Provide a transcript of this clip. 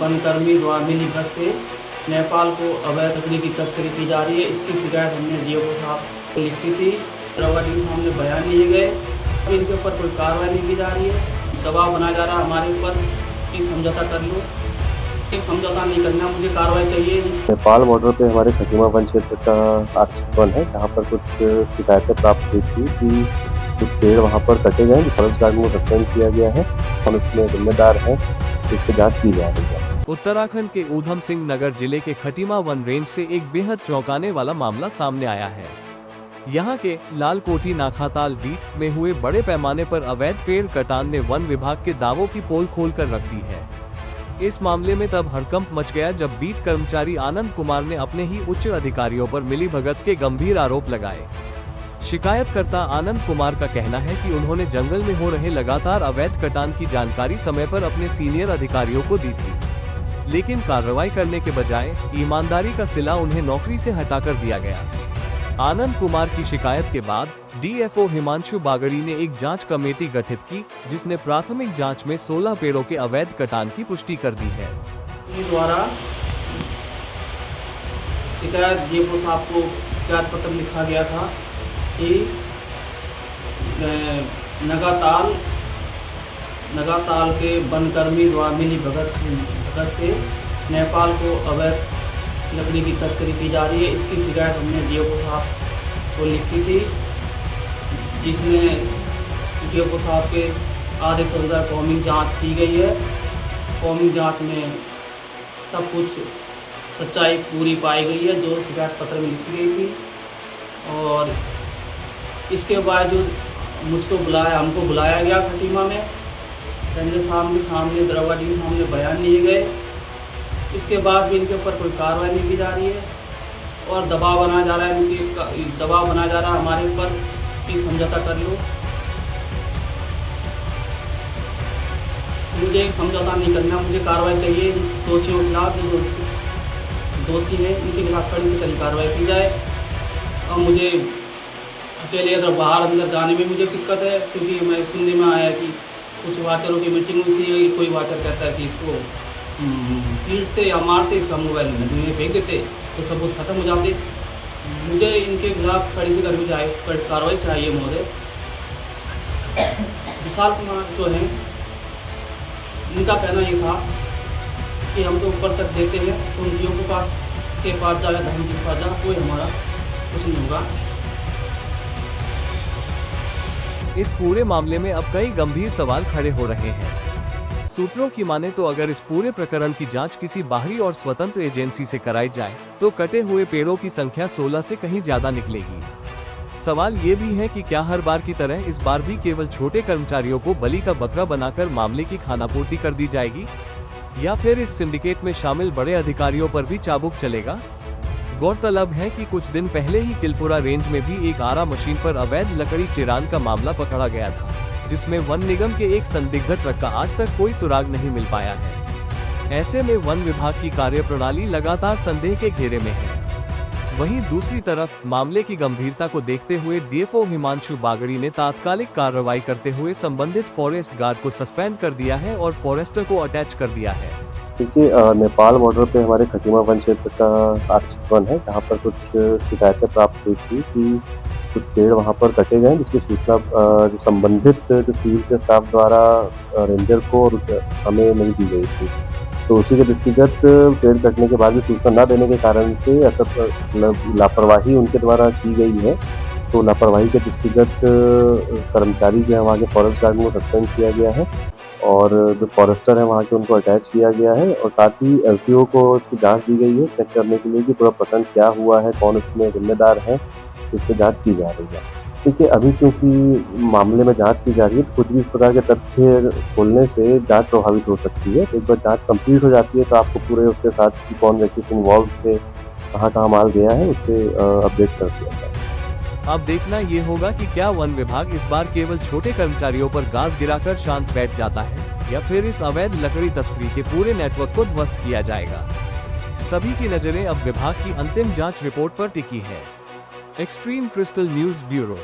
वनकर्मी द्वारा मिलीभगत से नेपाल को अवैध लकड़ी की तस्करी की जा रही है। इसकी शिकायत हमने डीएफओ साहब को लिखी थी। दरवाजे के सामने बयान लिए गए, इनके ऊपर कोई कार्रवाई नहीं की जा रही है। दबाव बनाया जा रहा है हमारे ऊपर कि समझौता कर लो। एक समझौता नहीं करना, मुझे कार्रवाई चाहिए। नेपाल बॉर्डर पे हमारे खटीमा वन क्षेत्र का आरक्षित वन है, जहाँ पर कुछ शिकायतें प्राप्त हुई थी कि कुछ पेड़ वहाँ पर कटे गए, फॉरेस्ट गार्ड को सस्पेंड किया गया है और उसमें जिम्मेदार है, इसकी जांच की जा रही है। उत्तराखंड के ऊधम सिंह नगर जिले के खटीमा वन रेंज से एक बेहद चौंकाने वाला मामला सामने आया है। यहाँ के लालकोठी नाखाताल बीट में हुए बड़े पैमाने पर अवैध पेड़ कटान ने वन विभाग के दावों की पोल खोल कर रख दी है। इस मामले में तब हड़कंप मच गया जब बीट कर्मचारी आनंद कुमार ने अपने ही उच्च अधिकारियों पर मिलीभगत के गंभीर आरोप लगाए। शिकायतकर्ता आनंद कुमार का कहना है कि उन्होंने जंगल में हो रहे लगातार अवैध कटान की जानकारी समय पर अपने सीनियर अधिकारियों को दी थी, लेकिन कार्रवाई करने के बजाय ईमानदारी का सिला उन्हें नौकरी से हटाकर दिया गया। आनंद कुमार की शिकायत के बाद डीएफओ हिमांशु बागड़ी ने एक जांच कमेटी गठित की, जिसने प्राथमिक जांच में 16 पेड़ों के अवैध कटान की पुष्टि कर दी है। द्वारा शिकायत डीएफओ साहब को शिकायत पत्र लिखा गया था कि नगाताल के वनकर्मी द्वारा मिलीभगत से नेपाल को अवैध लकड़ी की तस्करी की जा रही है। इसकी शिकायत हमने डीएफओ साहब को लिखी थी, जिसमें डीएफओ साहब के आदेश अनुसार कॉमिंग जांच की गई है। कॉमिंग जांच में सब कुछ सच्चाई पूरी पाई गई है जो शिकायत पत्र में लिखी गई थी, और इसके बावजूद हमको बुलाया गया खटीमा में, संजय सामने दरवाजे के सामने बयान लिए गए। इसके बाद भी इनके ऊपर कोई कार्रवाई नहीं की जा रही है और दबाव बनाया जा रहा है हमारे ऊपर कि समझौता कर लो। मुझे एक समझौता नहीं करना, मुझे कार्रवाई चाहिए। दोषियों के खिलाफ जो दोषी है उनके खिलाफ कड़ी से कड़ी कार्रवाई की जाए। और मुझे अकेले अगर बाहर अंदर जाने में मुझे दिक्कत है, क्योंकि मैं सुनने में आया कि कुछ वाचरों की मीटिंग हुई थी। कोई वाचर कहता है कि इसको पीटते या मारते, इसका मोबाइल नदी में फेंक देते तो सबूत खत्म हो जाते। मुझे इनके खिलाफ कड़ी से कड़ी कार्रवाई चाहिए महोदय। विशाल कुमार जो हैं, इनका कहना ये था कि हम तो ऊपर तक देते हैं, तो उनकियों के पास जाए, धर्म के पास जा, कोई हमारा कुछ नहीं होगा। इस पूरे मामले में अब कई गंभीर सवाल खड़े हो रहे हैं। सूत्रों की माने तो अगर इस पूरे प्रकरण की जांच किसी बाहरी और स्वतंत्र एजेंसी से कराई जाए तो कटे हुए पेड़ों की संख्या 16 से कहीं ज्यादा निकलेगी। सवाल ये भी है कि क्या हर बार की तरह इस बार भी केवल छोटे कर्मचारियों को बलि का बकरा बनाकर मामले की खानापूर्ति कर दी जाएगी, या फिर इस सिंडिकेट में शामिल बड़े अधिकारियों पर भी चाबुक चलेगा। गौरतलब है कि कुछ दिन पहले ही किलपुरा रेंज में भी एक आरा मशीन पर अवैध लकड़ी चिरान का मामला पकड़ा गया था, जिसमें वन निगम के एक संदिग्ध ट्रक का आज तक कोई सुराग नहीं मिल पाया है। ऐसे में वन विभाग की कार्यप्रणाली लगातार संदेह के घेरे में है। वहीं दूसरी तरफ मामले की गंभीरता को देखते हुए डीएफओ हिमांशु बागड़ी ने तात्कालिक कार्रवाई करते हुए संबंधित फॉरेस्ट गार्ड को सस्पेंड कर दिया है और फॉरेस्टर को अटैच कर दिया है। क्योंकि नेपाल बॉर्डर पे हमारे खटीमा वन क्षेत्र का आरक्षित वन है, जहाँ पर कुछ शिकायतें प्राप्त हुई थी कि कुछ पेड़ वहाँ पर कटे गए, जिसकी सूचना जो संबंधित जो फील्ड के स्टाफ द्वारा रेंजर को और हमें नहीं दी गई थी। तो उसी के दृष्टिगत पेड़ कटने के बाद भी सूचना न देने के कारण से ऐसा लापरवाही उनके द्वारा की गई है। तो लापरवाही के दृष्टिगत कर्मचारी जो है वहाँ के फॉरेस्ट गार्ड को सस्पेंड किया गया है और जो फॉरेस्टर है वहाँ के उनको अटैच किया गया है, और साथ ही एलटीओ को उसकी जांच दी गई है चेक करने के लिए कि पूरा प्रकरण क्या हुआ है, कौन उसमें जिम्मेदार है, इसकी जांच की जा रही है। देखिए, अभी चूंकि मामले में जांच की जा रही है तो कुछ भी इस प्रकार के तथ्य खोलने से जांच प्रभावित हो सकती है। तो एक बार जांच कंप्लीट हो जाती है तो आपको पूरे उसके साथ कि कौन व्यक्ति से इन्वॉल्व थे, कहाँ माल गया है, उससे अपडेट कर दिया जाए। अब देखना ये होगा कि क्या वन विभाग इस बार केवल छोटे कर्मचारियों पर गाज गिराकर शांत बैठ जाता है, या फिर इस अवैध लकड़ी तस्करी के पूरे नेटवर्क को ध्वस्त किया जाएगा। सभी की नजरें अब विभाग की अंतिम जांच रिपोर्ट पर टिकी है। Extreme crystal news bureau.